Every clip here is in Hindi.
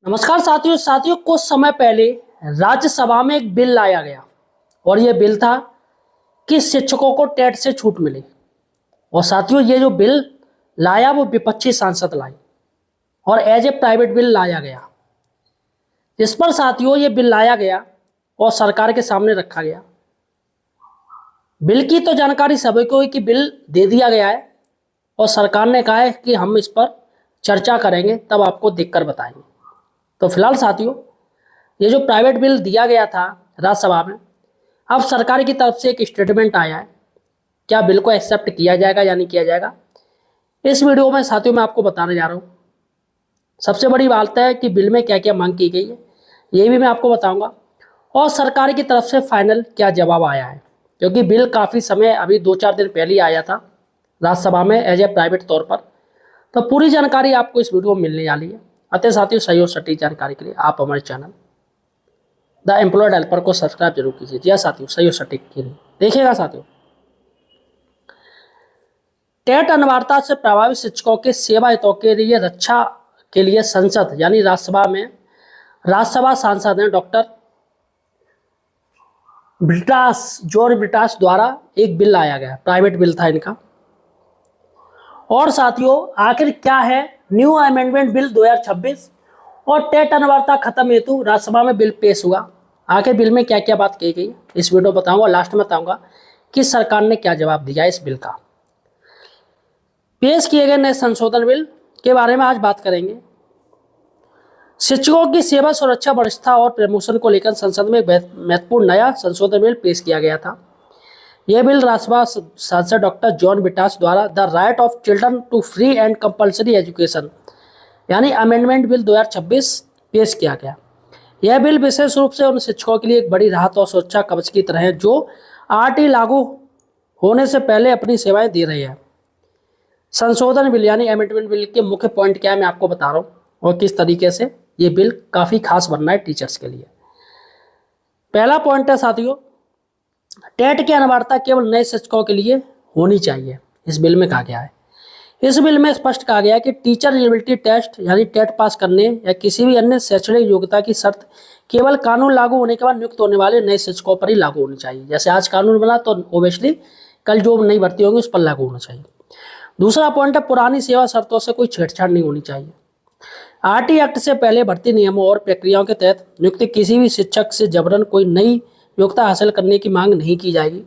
नमस्कार साथियों कुछ समय पहले राज्यसभा में एक बिल लाया गया और यह बिल था कि शिक्षकों को टेट से छूट मिले। और साथियों ये जो बिल लाया वो विपक्षी सांसद लाए और एज ए प्राइवेट बिल लाया गया। इस पर साथियों ये बिल लाया गया और सरकार के सामने रखा गया। बिल की तो जानकारी सभी को है कि बिल दे दिया गया है और सरकार ने कहा है कि हम इस पर चर्चा करेंगे तब आपको देखकर बताएंगे। तो फिलहाल साथियों ये जो प्राइवेट बिल दिया गया था राज्यसभा में, अब सरकार की तरफ से एक स्टेटमेंट आया है। क्या बिल को एक्सेप्ट किया जाएगा या नहीं किया जाएगा, इस वीडियो में साथियों मैं आपको बताने जा रहा हूँ। सबसे बड़ी बात है कि बिल में क्या क्या मांग की गई है ये भी मैं आपको बताऊंगा और सरकार की तरफ से फाइनल क्या जवाब आया है, क्योंकि बिल काफ़ी समय अभी 2-4 दिन पहले ही आया था राज्यसभा में एज ए प्राइवेट तौर पर। तो पूरी जानकारी आपको इस वीडियो में मिलने वाली है। अतः साथियों सही और सटीक जानकारी के लिए आप हमारे चैनल द एम्प्लॉयड हेल्पर को सब्सक्राइब जरूर कीजिए। जी हाँ साथियों, सही और सटीक के लिए देखिएगा साथियों। टेट अनिवार्यता से प्रभावित शिक्षकों के सेवा हितों के लिए रक्षा के लिए संसद यानी राज्यसभा सांसद हैं डॉक्टर जॉर्ज ब्रिटास द्वारा एक बिल लाया गया, प्राइवेट बिल था इनका। और साथियों आखिर क्या है न्यू अमेंडमेंट बिल 2026 और टेट अनिवार्यता खत्म हेतु राज्यसभा में बिल पेश हुआ। आखिर बिल में क्या क्या बात कही गई इस वीडियो में बताऊंगा, लास्ट में बताऊंगा कि सरकार ने क्या जवाब दिया इस बिल का। पेश किए गए नए संशोधन बिल के बारे में आज बात करेंगे। शिक्षकों की सेवा सुरक्षा वरिष्ठता और प्रमोशन को लेकर संसद में महत्वपूर्ण नया संशोधन बिल पेश किया गया था। यह बिल राज्यसभा सांसद डॉक्टर जॉन ब्रिटास द्वारा the right of children to free and compulsory education यानी अमेंडमेंट बिल 2026 पेश किया गया। यह बिल विशेष रूप से उन शिक्षकों के लिए एक बड़ी राहत और सुरक्षा कवच की तरह है जो आरटी लागू होने से पहले अपनी सेवाएं दे रहे हैं। संशोधन बिल यानी अमेंडमेंट बिल के मुख्य पॉइंट क्या है मैं आपको बता रहा हूँ और किस तरीके से ये बिल काफ़ी खास बनना है टीचर्स के लिए। पहला पॉइंट है साथियों, टेट की अनिवार्यता केवल नए शिक्षकों के लिए होनी चाहिए, इस बिल में कहा गया है। इस बिल में स्पष्ट कहा गया है कि टीचर एलिजिबिलिटी टेस्ट यानी टेट पास करने या किसी भी अन्य शैक्षणिक योग्यता की शर्त केवल कानून लागू होने के बाद नियुक्त होने वाले नए शिक्षकों पर ही लागू होनी चाहिए। जैसे आज कानून बना तो ओबियसली कल जो नई भर्ती होगी उस पर लागू होना चाहिए। दूसरा पॉइंट है पुरानी सेवा शर्तों से कोई छेड़छाड़ नहीं होनी चाहिए। आरटी एक्ट से पहले भर्ती नियमों और प्रक्रियाओं के तहत नियुक्त किसी भी शिक्षक से जबरन कोई नई योग्यता हासिल करने की मांग नहीं की जाएगी।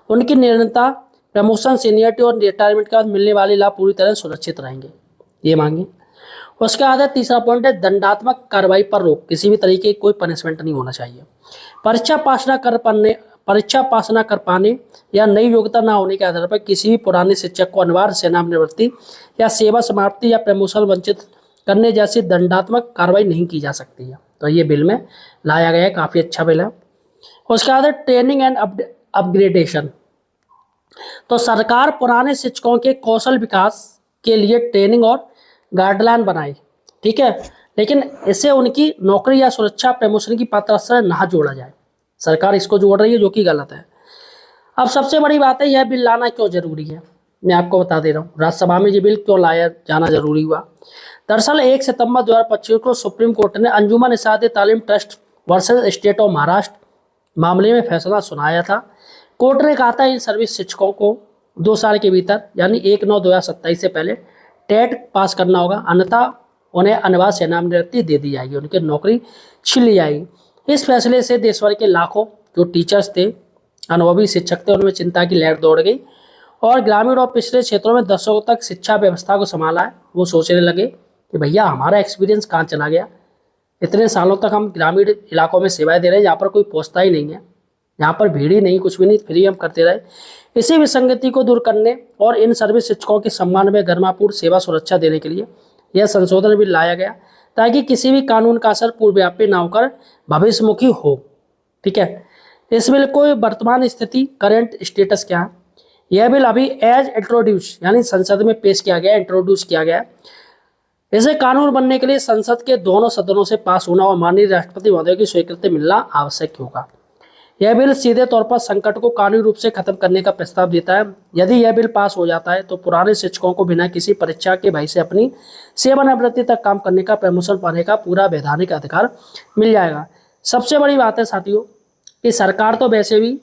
उनकी निरंतरता, प्रमोशन, सीनियरिटी और रिटायरमेंट के बाद मिलने वाले लाभ पूरी तरह सुरक्षित रहेंगे, ये मांगे। उसके बाद तीसरा पॉइंट है दंडात्मक कार्रवाई पर रोक, किसी भी तरीके की कोई पनिशमेंट नहीं होना चाहिए। परीक्षा पास न कर पाने या नई योग्यता न होने के आधार पर किसी भी पुराने शिक्षक को अनिवार्य सेवानिवृत्ति या सेवा समाप्ति या प्रमोशन वंचित करने जैसी दंडात्मक कार्रवाई नहीं की जा सकती है। तो ये बिल में लाया गया है, काफ़ी अच्छा बिल है। उसके बाद ट्रेनिंग एंड अपग्रेडेशन, तो सरकार पुराने शिक्षकों के कौशल विकास के लिए ट्रेनिंग और गाइडलाइन बनाए, ठीक है, लेकिन इसे उनकी नौकरी या सुरक्षा प्रमोशन की पात्रता से ना जोड़ा जाए। सरकार इसको जोड़ रही है जो कि गलत है। अब सबसे बड़ी बात है यह बिल लाना क्यों जरूरी है, मैं आपको बता दे रहा हूँ राज्यसभा में ये बिल क्यों लाया जाना जरूरी हुआ। दरअसल 1 सितंबर 2025 को सुप्रीम कोर्ट ने अंजुमन तालीम trust versus state of Maharashtra मामले में फैसला सुनाया था। कोर्ट ने कहा था इन सर्विस शिक्षकों को 2 साल के भीतर यानी 1/9/2027 से पहले टेट पास करना होगा, अन्यथा उन्हें अनिवार्य सेवानिवृत्ति दे दी जाएगी, उनकी नौकरी छीन ली जाएगी। इस फैसले से देश भर के लाखों जो टीचर्स थे, अनुभवी शिक्षक थे, उनमें चिंता की लहर दौड़ गई और ग्रामीण और पिछड़े क्षेत्रों में दशकों तक शिक्षा व्यवस्था को संभाला है वो सोचने लगे कि भैया हमारा एक्सपीरियंस कहाँ चला गया। इतने सालों तक हम ग्रामीण इलाकों में सेवाएं दे रहे हैं जहाँ पर कोई पहुँचता ही नहीं है, यहाँ पर भीड़ ही नहीं, कुछ भी नहीं, फ्री हम करते रहे। इसी विसंगति को दूर करने और इन सर्विस शिक्षकों के सम्मान में गरिमापूर्ण सेवा सुरक्षा देने के लिए यह संशोधन बिल लाया गया ताकि किसी भी कानून का असर पूर्वव्यापी न होकर भविष्यमुखी हो, ठीक है। इस बिल को वर्तमान स्थिति करंट स्टेटस क्या है, यह बिल अभी एज इंट्रोड्यूस यानी संसद में पेश किया गया, इंट्रोड्यूस किया गया। इसे कानून बनने के लिए संसद के दोनों सदनों से पास होना और माननीय राष्ट्रपति महोदय की स्वीकृति मिलना आवश्यक होगा। यह बिल सीधे तौर पर संकट को कानूनी रूप से खत्म करने का प्रस्ताव देता है। यदि यह बिल पास हो जाता है तो पुराने शिक्षकों को बिना किसी परीक्षा के भय से अपनी सेवानिवृत्ति तक काम करने का, प्रमोशन पाने का पूरा वैधानिक अधिकार मिल जाएगा। सबसे बड़ी बात है साथियों कि सरकार तो वैसे भी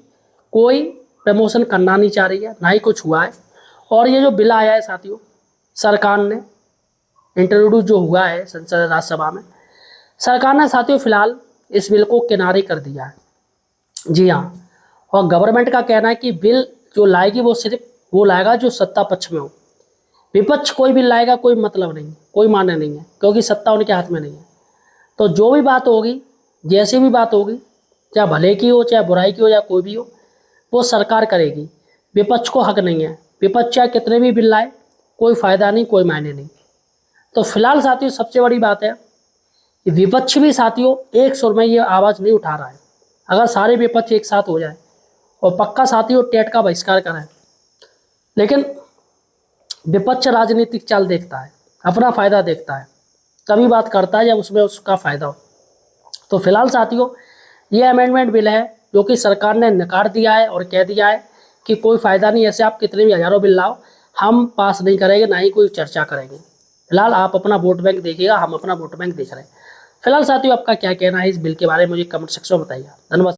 कोई प्रमोशन करना नहीं चाह रही है, ना ही कुछ हुआ है। और ये जो बिल आया है साथियों, सरकार ने इंट्रोड्यूस जो हुआ है संसद राज्यसभा में, सरकार ने साथियों फिलहाल इस बिल को किनारे कर दिया है। जी हाँ, और गवर्नमेंट का कहना है कि बिल जो लाएगी वो सिर्फ वो लाएगा जो सत्ता पक्ष में हो। विपक्ष कोई बिल लाएगा कोई मतलब नहीं, कोई मान्य नहीं है, क्योंकि सत्ता उनके हाथ में नहीं है। तो जो भी बात होगी, जैसी भी बात होगी, चाहे भले की हो चाहे बुराई की हो या कोई भी हो, वो सरकार करेगी। विपक्ष को हक नहीं है। विपक्ष चाहे कितने भी बिल लाए, कोई फ़ायदा नहीं, कोई मायने नहीं। तो फिलहाल साथियों सबसे बड़ी बात है कि विपक्ष भी साथियों एक सुर में ये आवाज़ नहीं उठा रहा है। अगर सारे विपक्ष एक साथ हो जाए और पक्का साथियों टेट का बहिष्कार करें, लेकिन विपक्ष राजनीतिक चाल देखता है, अपना फ़ायदा देखता है, तभी बात करता है जब उसमें उसका फ़ायदा हो। तो फिलहाल साथियों ये अमेंडमेंट बिल है जो कि सरकार ने नकार दिया है और कह दिया है कि कोई फ़ायदा नहीं, ऐसे आप कितने भी हज़ारों बिल लाओ, हम पास नहीं करेंगे, ना ही कोई चर्चा करेंगे। फिलहाल आप अपना वोट बैंक देखिएगा, हम अपना वोट बैंक देख रहे हैं। फिलहाल साथियों आपका क्या कहना है इस बिल के बारे में मुझे कमेंट सेक्शन में बताइए। धन्यवाद।